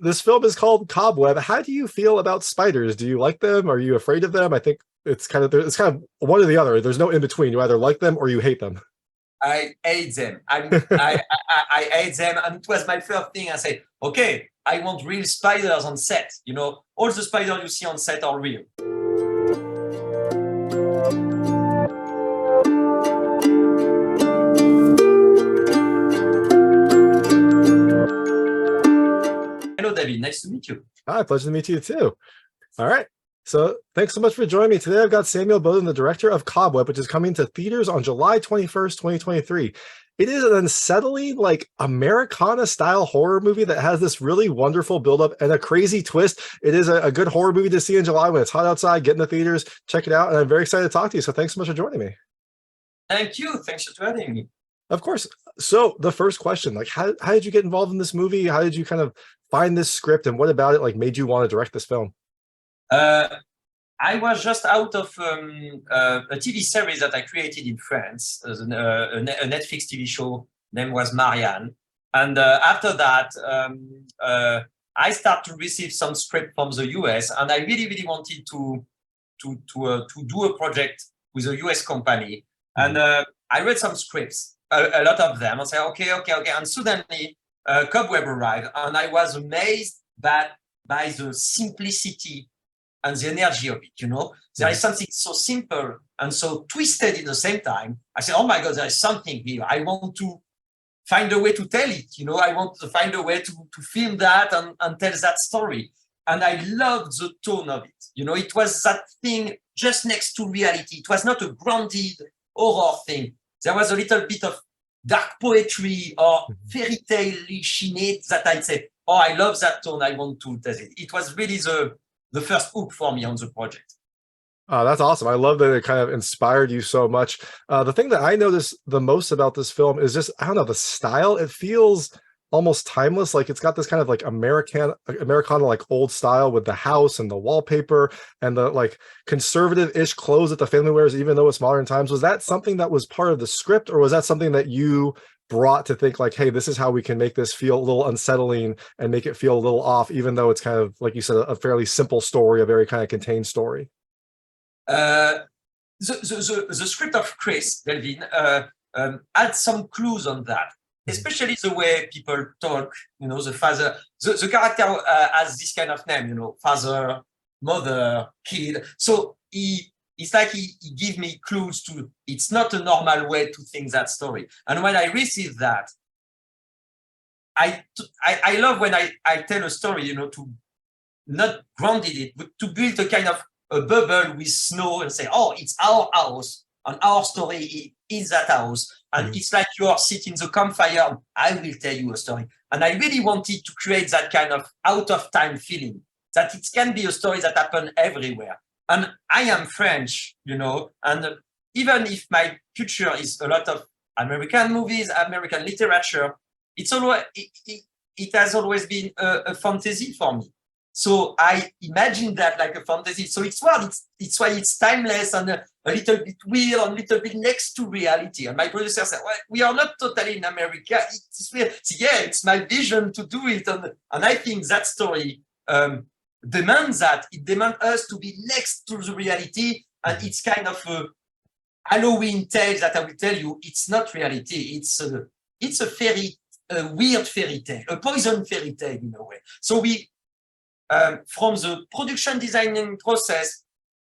this film is called Cobweb. How do you feel about spiders? Do you like them? Are you afraid of them? I think it's kind of one or the other. There's no in between. You either like them or you hate them. I hate them. I hate them, and it was my first thing. I said, okay, I want real spiders on set. You know, all the spiders you see on set are real. Hello, David. Nice to meet you. Hi, pleasure to meet you too. All right. So thanks so much for joining me today. I've got Samuel Bodin, the director of Cobweb, which is coming to theaters on July 21st, 2023. It is an unsettling, like Americana-style horror movie that has this really wonderful buildup and a crazy twist. It is a good horror movie to see in July when it's hot outside. Get in the theaters, check it out, and I'm very excited to talk to you. So thanks so much for joining me. Thank you. Thanks for having me. Of course. So the first question, like, how did you get involved in this movie? How did you kind of find this script, and what about it like made you want to direct this film? I was just out of a TV series that I created in France, a Netflix TV show. Name was Marianne, and after that, I started to receive some script from the US, and I really wanted to do a project with a US company, and I read some scripts, a lot of them, and say, okay, and suddenly Cobweb arrived, and I was amazed by the simplicity and the energy of it, you know. There is something so simple and so twisted at the same time. I said, oh my God, there is something here. I want to find a way to tell it, you know. I want to find a way to film that and tell that story. And I loved the tone of it. You know, it was that thing just next to reality. It was not a grounded horror thing. There was a little bit of dark poetry or fairy tale-ish in it that I'd say, oh, I love that tone. I want to tell it. It was really the first hook for me on the project. Oh, that's awesome. I love that it kind of inspired you so much. The thing that I noticed the most about this film is just, I don't know, the style. It feels almost timeless. Like it's got this kind of like Americana, like old style with the house and the wallpaper and the like conservative-ish clothes that the family wears, even though it's modern times. Was that something that was part of the script, or was that something that you brought to think like, hey, this is how we can make this feel a little unsettling and make it feel a little off, even though it's kind of, like you said, a fairly simple story, a very kind of contained story? The script of Chris Devlin had some clues on that, especially the way people talk. You know, the father, the character has this kind of name, you know, father, mother, kid. So it's like he gave me clues to, it's not a normal way to think that story. And when I received that, I love when I tell a story, you know, to not grounded it, but to build a kind of a bubble with snow and say, oh, it's our house and our story is that house. And it's like you are sitting the campfire and I will tell you a story. And I really wanted to create that kind of out of time feeling, that it can be a story that happens everywhere. And I am French, you know, and even if my culture is a lot of American movies, American literature, it's always, it has always been a fantasy for me. So I imagine that like a fantasy. So it's why it's timeless and a little bit weird and a little bit next to reality. And my producer said, well, we are not totally in America. It's weird. So yeah, it's my vision to do it. And I think that story demands that. It demands us to be next to the reality. And it's kind of a Halloween tale that I will tell you. It's not reality. It's a weird fairy tale, a poison fairy tale in a way. So we, from the production designing process,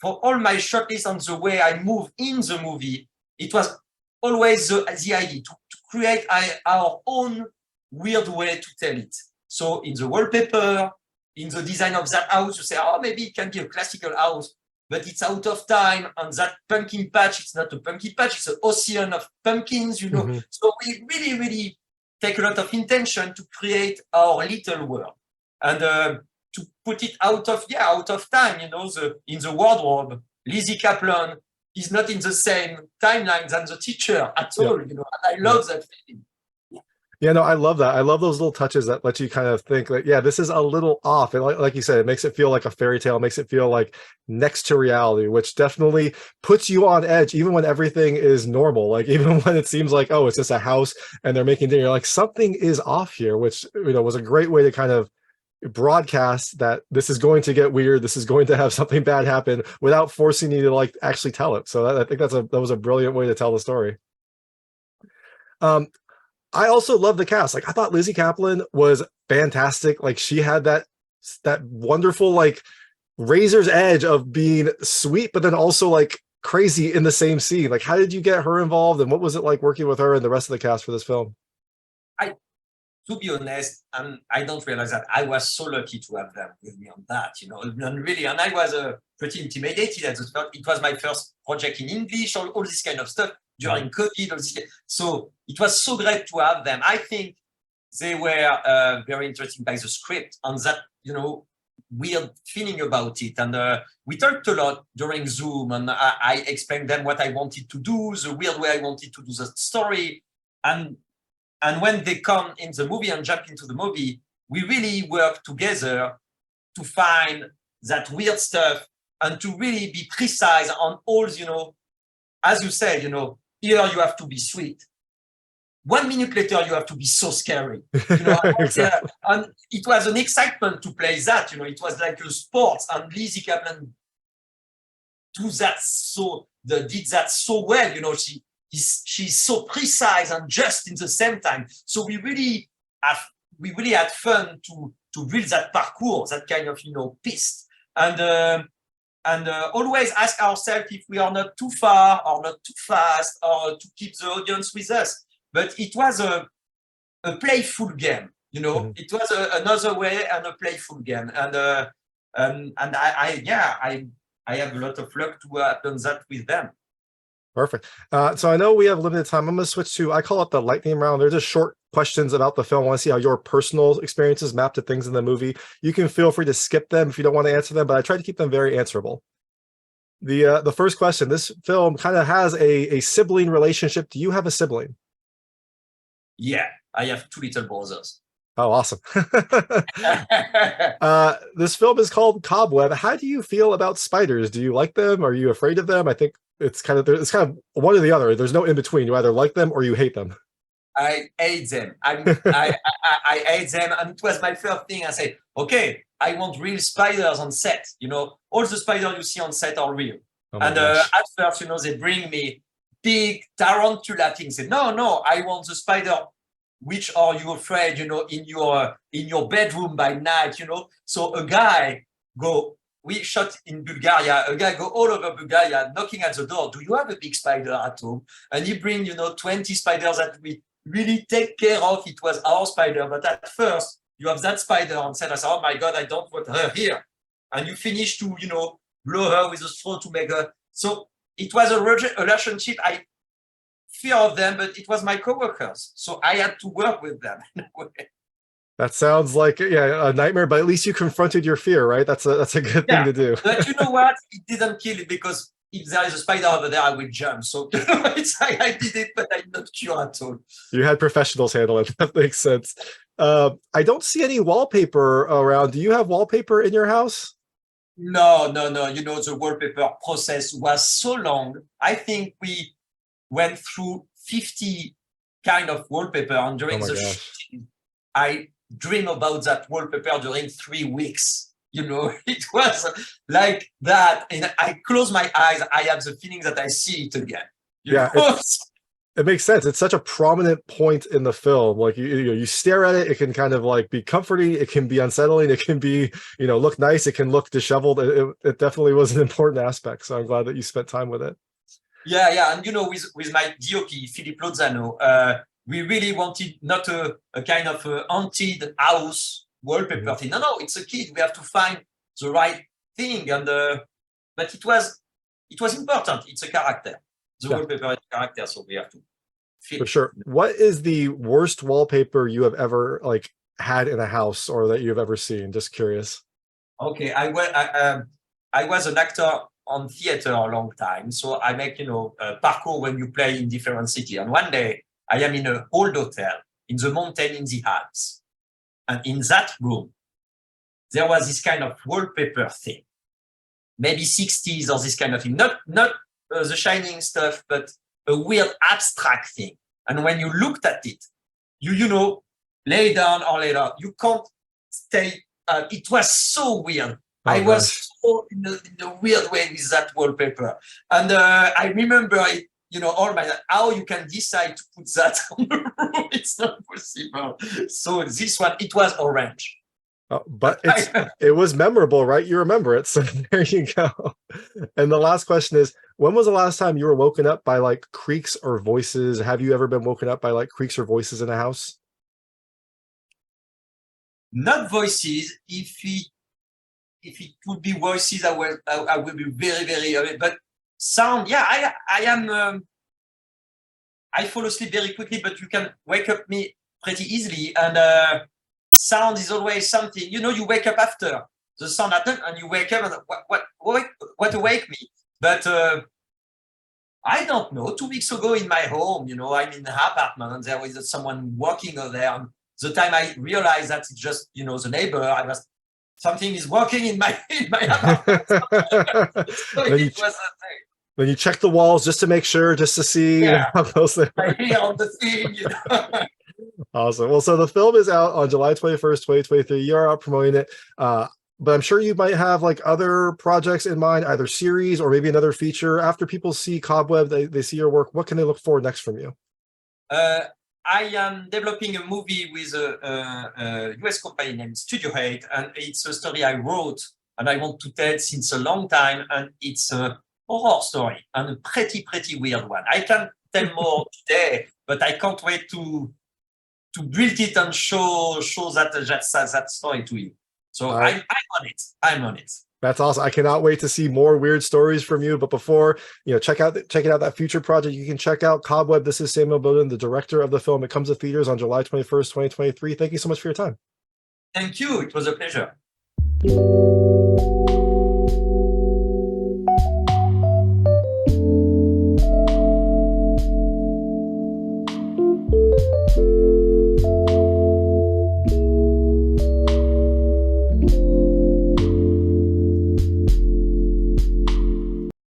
for all my shortlist and the way I move in the movie, it was always the idea to create our own weird way to tell it. So in the wallpaper, in the design of that house, you say, oh, maybe it can be a classical house, but it's out of time. And that pumpkin patch, it's not a pumpkin patch, it's an ocean of pumpkins, you know. So we really take a lot of intention to create our little world. And to put it out of time, you know, in the wardrobe, Lizzy Caplan is not in the same timeline than the teacher at all, you know, and I love that feeling. Yeah, no, I love that. I love those little touches that let you kind of think like, yeah, this is a little off. And like you said, it makes it feel like a fairy tale, makes it feel like next to reality, which definitely puts you on edge, even when everything is normal. Like even when it seems like, oh, it's just a house and they're making dinner, like something is off here, which, you know, was a great way to kind of broadcast that this is going to get weird, this is going to have something bad happen without forcing you to like actually tell it. So I think that was a brilliant way to tell the story. I also love the cast. Like I thought Lizzy Caplan was fantastic. Like she had that wonderful like razor's edge of being sweet, but then also like crazy in the same scene. Like how did you get her involved, and what was it like working with her and the rest of the cast for this film? To be honest, and I don't realize that I was so lucky to have them with me on that, and really, and I was pretty intimidated at the start. It was my first project in English, all this kind of stuff during COVID. All this, so it was so great to have them. I think they were very interested by the script and that, weird feeling about it. And we talked a lot during Zoom, and I explained them what I wanted to do, the weird way I wanted to do the story, and when they come in the movie and jump into the movie, we really work together to find that weird stuff and to really be precise on all, as you said, here you have to be sweet. 1 minute later, you have to be so scary. Exactly. And it was an excitement to play that, it was like a sport, and Lizzy Caplan did that so well, she's so precise and just in the same time. So we really had fun to build that parkour, that kind of piste, and always ask ourselves if we are not too far or not too fast, or to keep the audience with us. But it was a playful game, It was another way and a playful game, and I have a lot of luck to have done that with them. Perfect. So I know we have limited time. I'm going to switch to, I call it the lightning round. They're just short questions about the film. I want to see how your personal experiences map to things in the movie. You can feel free to skip them if you don't want to answer them, but I try to keep them very answerable. The first question, this film kind of has a sibling relationship. Do you have a sibling? Yeah, I have 2 little brothers. Oh, awesome. This film is called Cobweb. How do you feel about spiders? Do you like them? Are you afraid of them? I think it's kind of one or the other. There's no in between. You either like them or you hate them. I hate them. I hate them, and it was my first thing. I said, okay, I want real spiders on set. All the spiders you see on set are real. Oh and at first, they bring me big tarantula things. Say, no, I want the spider. Which are you afraid, in your bedroom by night, So a guy we shot in Bulgaria, a guy go all over Bulgaria, knocking at the door. Do you have a big spider at home? And he bring, 20 spiders that we really take care of. It was our spider. But at first, you have that spider and said, oh my God, I don't want her here. And you finish to, blow her with a straw to make her. So it was a relationship. I fear of them, but it was my coworkers. So I had to work with them. That sounds like a nightmare, but at least you confronted your fear, right? That's a good thing to do. But you know what? It didn't kill it, because if there is a spider over there, I will jump. So I did it, but I'm not sure at all. You had professionals handle it. That makes sense. I don't see any wallpaper around. Do you have wallpaper in your house? No. The wallpaper process was so long. I think we went through 50 kind of wallpaper, and during the shooting, I dream about that wallpaper during 3 weeks. It was like that, and I close my eyes, I have the feeling that I see it again. It makes sense. It's such a prominent point in the film. Like you stare at it, it can kind of like be comforting, it can be unsettling, it can be look nice, it can look disheveled. It definitely was an important aspect. So I'm glad that you spent time with it. Yeah, and with my DOP, Philip Lozano, we really wanted not a kind of haunted house wallpaper thing. No, it's a kid. We have to find the right thing, and but it was important. It's a character. The wallpaper is a character, so we have to fit. For sure. What is the worst wallpaper you have ever had in a house, or that you've ever seen? Just curious. Okay, I was an actor on theater a long time, so I make parkour when you play in different cities. And one day I am in an old hotel in the mountain in the Alps, and in that room there was this kind of wallpaper thing, maybe 60s or this kind of thing, not the shining stuff, but a weird abstract thing. And when you looked at it, you lay down or lay down, you can't stay it was so weird. Oh, I was gosh. so in a weird way with that wallpaper. And I remember it, all my, how you can decide to put that on the room, it's not possible. So this one, it was orange. But it was memorable, right? You remember it. So there you go. And the last question is, when was the last time you were woken up by like creaks or voices? Have you ever been woken up by like creaks or voices in a house? Not voices. If it would be voices, I will be very, very, but sound, yeah, I am, I fall asleep very quickly, but you can wake up me pretty easily. And sound is always something, you wake up after the sound happened and you wake up and what awake me. But I don't know, 2 weeks ago in my home, I'm in the apartment and there was someone walking over there. And the time I realized that it's just, the neighbor, something is walking in my apartment. So then, then you check the walls just to make sure, just to see how close they are. I hear on the thing, Awesome. Well, so the film is out on July 21st, 2023. You're out promoting it. But I'm sure you might have like other projects in mind, either series or maybe another feature. After people see Cobweb, they see your work, what can they look for next from you? I am developing a movie with a US company named Studio 8, and it's a story I wrote and I want to tell since a long time, and it's a horror story and a pretty weird one. I can tell more today, but I can't wait to build it and show that story to you. So I'm on it. I'm on it. That's awesome. I cannot wait to see more weird stories from you. But before, checking out that future project, you can check out Cobweb. This is Samuel Bodin, the director of the film. It comes to theaters on July 21st, 2023. Thank you so much for your time. Thank you. It was a pleasure.